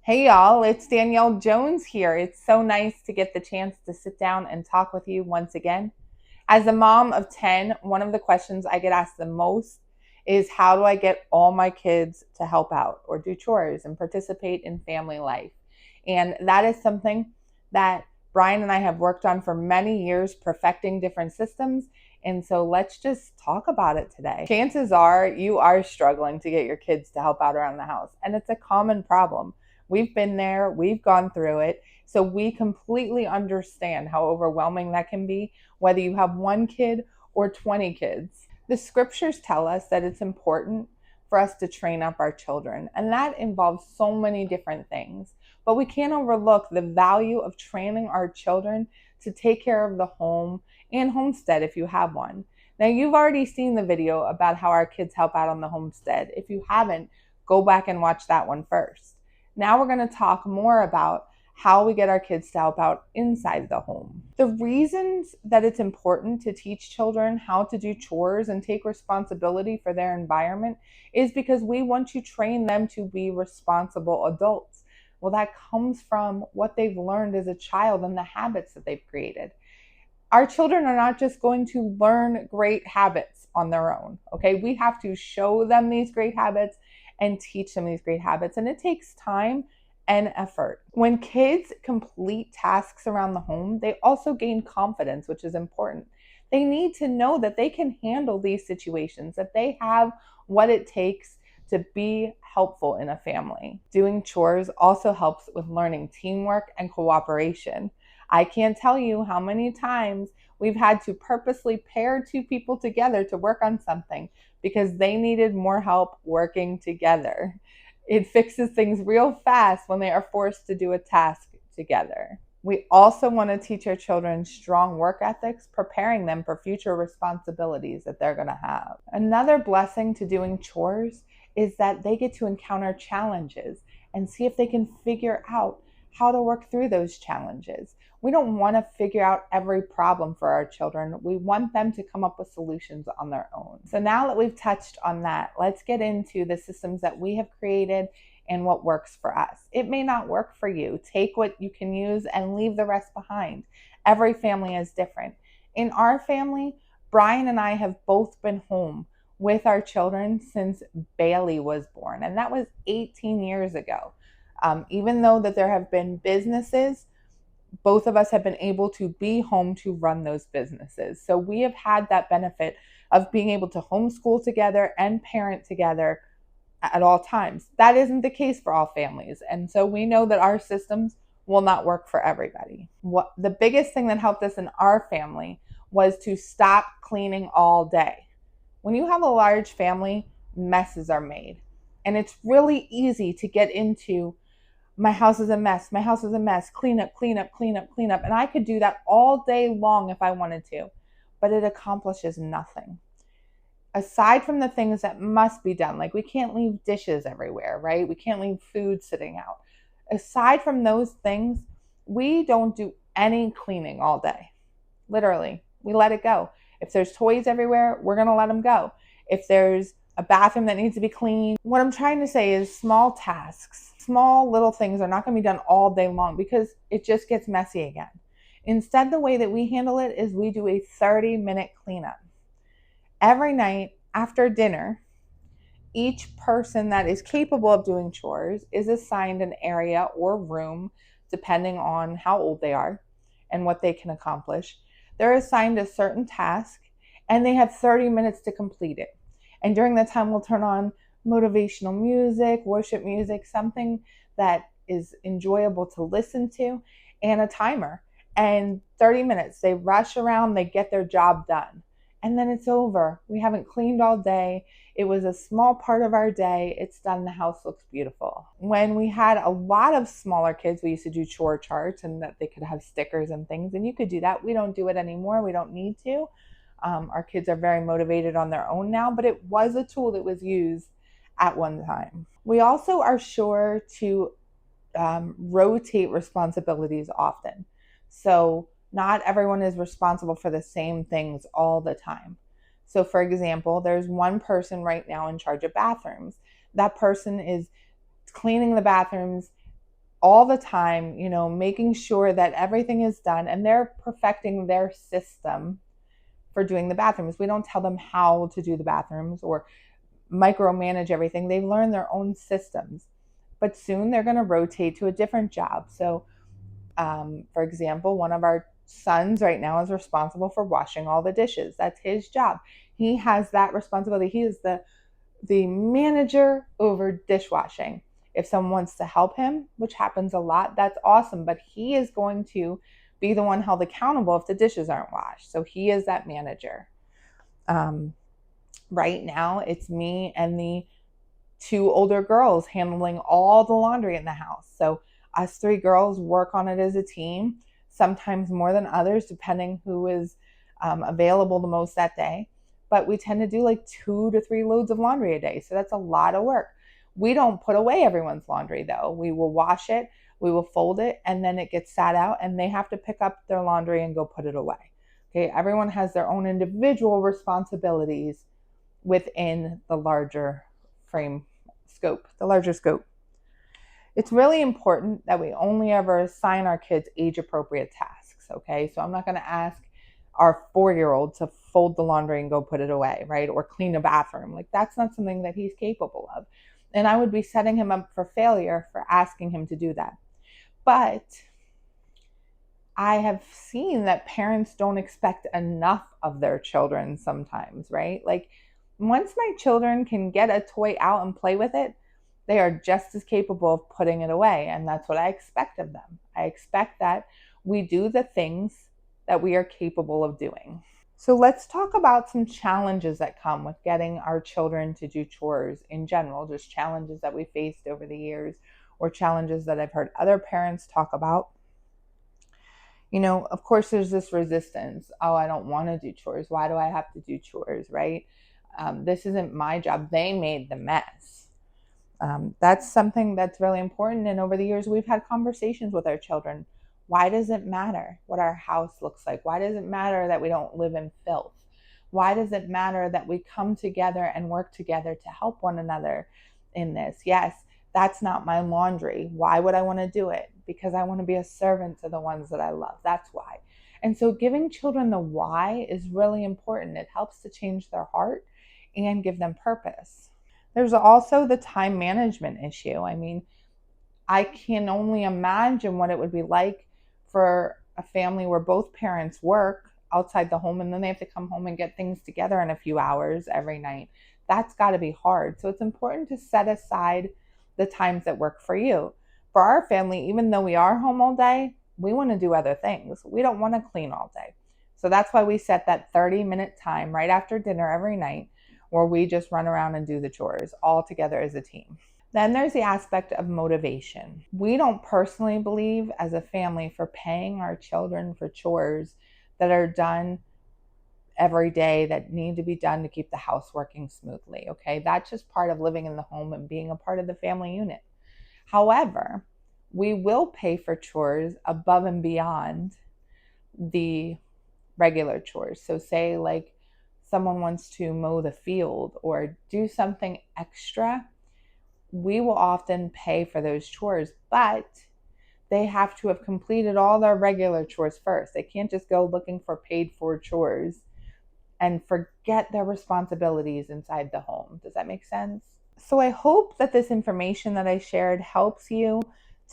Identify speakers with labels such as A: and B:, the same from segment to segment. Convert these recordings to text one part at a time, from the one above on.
A: Hey y'all, it's Danielle Jones here. It's so nice to get the chance to sit down and talk with you once again. As a mom of 10, one of the questions I get asked the most is how do I get all my kids to help out or do chores and participate in family life? And that is something that Brian and I have worked on for many years, perfecting different systems. And so let's just talk about it today. Chances are you are struggling to get your kids to help out around the house, and it's a common problem. We've been there, we've gone through it. So we completely understand how overwhelming that can be, whether you have one kid or 20 kids. The scriptures tell us that it's important for us to train up our children, and that involves so many different things. But we can't overlook the value of training our children to take care of the home and homestead if you have one. Now, you've already seen the video about how our kids help out on the homestead. If you haven't, go back and watch that one first. Now we're going to talk more about how we get our kids to help out inside the home. The reasons that it's important to teach children how to do chores and take responsibility for their environment is because we want to train them to be responsible adults. Well, that comes from what they've learned as a child and the habits that they've created. Our children are not just going to learn great habits on their own, okay? We have to show them these great habits and teach them these great habits, and it takes time and effort. When kids complete tasks around the home, they also gain confidence, which is important. They need to know that they can handle these situations, that they have what it takes to be helpful in a family. Doing chores also helps with learning teamwork and cooperation. I can't tell you how many times we've had to purposely pair two people together to work on something because they needed more help working together. It fixes things real fast when they are forced to do a task together. We also want to teach our children strong work ethics, preparing them for future responsibilities that they're going to have. Another blessing to doing chores is that they get to encounter challenges and see if they can figure out how to work through those challenges. We don't want to figure out every problem for our children. We want them to come up with solutions on their own. So now that we've touched on that, let's get into the systems that we have created and what works for us. It may not work for you. Take what you can use and leave the rest behind. Every family is different. In our family, Brian and I have both been home with our children since Bailey was born, and that was 18 years ago. Even though that there have been businesses, both of us have been able to be home to run those businesses. So we have had that benefit of being able to homeschool together and parent together at all times. That isn't the case for all families. And so we know that our systems will not work for everybody. What the biggest thing that helped us in our family was to stop cleaning all day. When you have a large family, messes are made. And it's really easy to get into my house is a mess. My house is a mess. Clean up, clean up, clean up, clean up. And I could do that all day long if I wanted to, but it accomplishes nothing. Aside from the things that must be done, like we can't leave dishes everywhere, right? We can't leave food sitting out. Aside from those things, we don't do any cleaning all day. Literally, we let it go. If there's toys everywhere, we're going to let them go. If there's a bathroom that needs to be cleaned. What I'm trying to say is small tasks, small little things are not going to be done all day long because it just gets messy again. Instead, the way that we handle it is we do a 30-minute cleanup. Every night after dinner, each person that is capable of doing chores is assigned an area or room, depending on how old they are and what they can accomplish. They're assigned a certain task and they have 30 minutes to complete it. And during that time, we'll turn on motivational music, worship music, something that is enjoyable to listen to, and a timer. And 30 minutes, they rush around, they get their job done. And then it's over. We haven't cleaned all day. It was a small part of our day. It's done. The house looks beautiful. When we had a lot of smaller kids, we used to do chore charts and that they could have stickers and things. And you could do that. We don't do it anymore. We don't need to. Our kids are very motivated on their own now, but it was a tool that was used at one time. We also are sure to rotate responsibilities often. So not everyone is responsible for the same things all the time. So for example, there's one person right now in charge of bathrooms. That person is cleaning the bathrooms all the time, making sure that everything is done, and they're perfecting their system for doing the bathrooms. We don't tell them how to do the bathrooms or micromanage everything. They learn their own systems, but soon they're going to rotate to a different job. So, for example, one of our sons right now is responsible for washing all the dishes. That's his job. He has that responsibility. He is the manager over dishwashing. If someone wants to help him, which happens a lot, that's awesome. But he is going to be the one held accountable if the dishes aren't washed. So he is that manager. Right now, it's me and the two older girls handling all the laundry in the house. So us three girls work on it as a team, sometimes more than others, depending who is available the most that day. But we tend to do like 2 to 3 loads of laundry a day. So that's a lot of work. We don't put away everyone's laundry though. We will wash it, we will fold it, and then it gets sat out and they have to pick up their laundry and go put it away. Okay, everyone has their own individual responsibilities within the larger scope. It's really important that we only ever assign our kids age-appropriate tasks, okay? So I'm not going to ask our 4-year-old to fold the laundry and go put it away, right? Or clean a bathroom. Like, that's not something that he's capable of. And I would be setting him up for failure for asking him to do that. But I have seen that parents don't expect enough of their children sometimes, right? Like, once my children can get a toy out and play with it, they are just as capable of putting it away. And that's what I expect of them. I expect that we do the things that we are capable of doing. So let's talk about some challenges that come with getting our children to do chores in general, just challenges that we faced over the years or challenges that I've heard other parents talk about. Of course, there's this resistance. Oh, I don't want to do chores. Why do I have to do chores, right? This isn't my job. They made the mess. That's something that's really important. And over the years, we've had conversations with our children. Why does it matter what our house looks like? Why does it matter that we don't live in filth? Why does it matter that we come together and work together to help one another in this? Yes, that's not my laundry. Why would I want to do it? Because I want to be a servant to the ones that I love. That's why. And so giving children the why is really important. It helps to change their heart and give them purpose. There's also the time management issue. I mean, I can only imagine what it would be like for a family where both parents work outside the home and then they have to come home and get things together in a few hours every night. That's got to be hard. So it's important to set aside the times that work for you. For our family, even though we are home all day, we want to do other things. We don't want to clean all day. So that's why we set that 30-minute time right after dinner every night where we just run around and do the chores all together as a team. Then there's the aspect of motivation. We don't personally believe as a family for paying our children for chores that are done every day that need to be done to keep the house working smoothly, okay? That's just part of living in the home and being a part of the family unit. However, we will pay for chores above and beyond the regular chores. So say like someone wants to mow the field or do something extra, we will often pay for those chores, but they have to have completed all their regular chores first. They can't just go looking for paid for chores and forget their responsibilities inside the home. Does that make sense? So I hope that this information that I shared helps you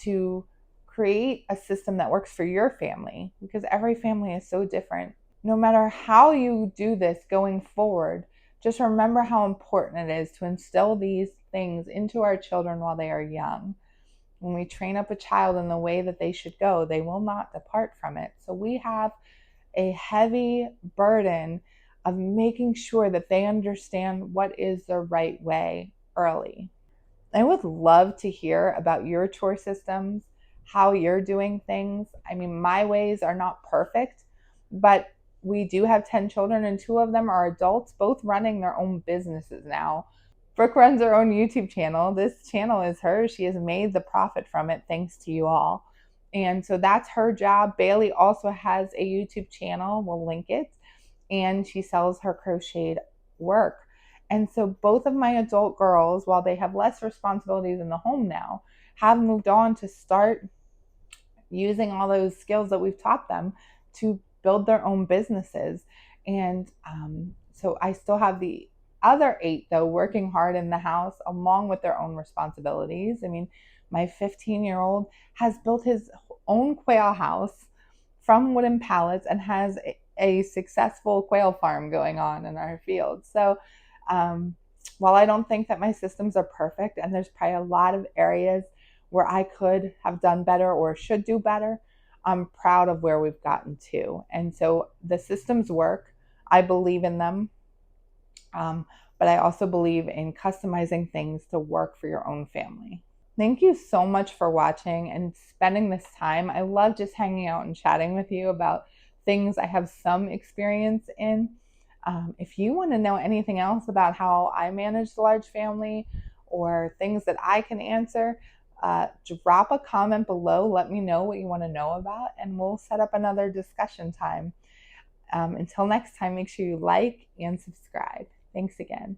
A: to create a system that works for your family, because every family is so different. No matter how you do this going forward, just remember how important it is to instill these things into our children while they are young. When we train up a child in the way that they should go, they will not depart from it. So we have a heavy burden of making sure that they understand what is the right way early. I would love to hear about your chore systems, how you're doing things. I mean, my ways are not perfect, but we do have 10 children and 2 of them are adults, both running their own businesses now. Brooke runs her own YouTube channel. This channel is hers. She has made the profit from it thanks to you all. And so that's her job. Bailey also has a YouTube channel. We'll link it. And she sells her crocheted work. And so both of my adult girls, while they have less responsibilities in the home now, have moved on to start using all those skills that we've taught them to build their own businesses. And so I still have the other 8, though, working hard in the house along with their own responsibilities. I mean, my 15-year-old has built his own quail house from wooden pallets and has a successful quail farm going on in our field. So while I don't think that my systems are perfect, and there's probably a lot of areas where I could have done better or should do better, I'm proud of where we've gotten to. And so the systems work. I believe in them. But I also believe in customizing things to work for your own family. Thank you so much for watching and spending this time. I love just hanging out and chatting with you about things I have some experience in. If you want to know anything else about how I manage the large family or things that I can answer, drop a comment below. Let me know what you want to know about, and we'll set up another discussion time. Until next time, make sure you like and subscribe. Thanks again.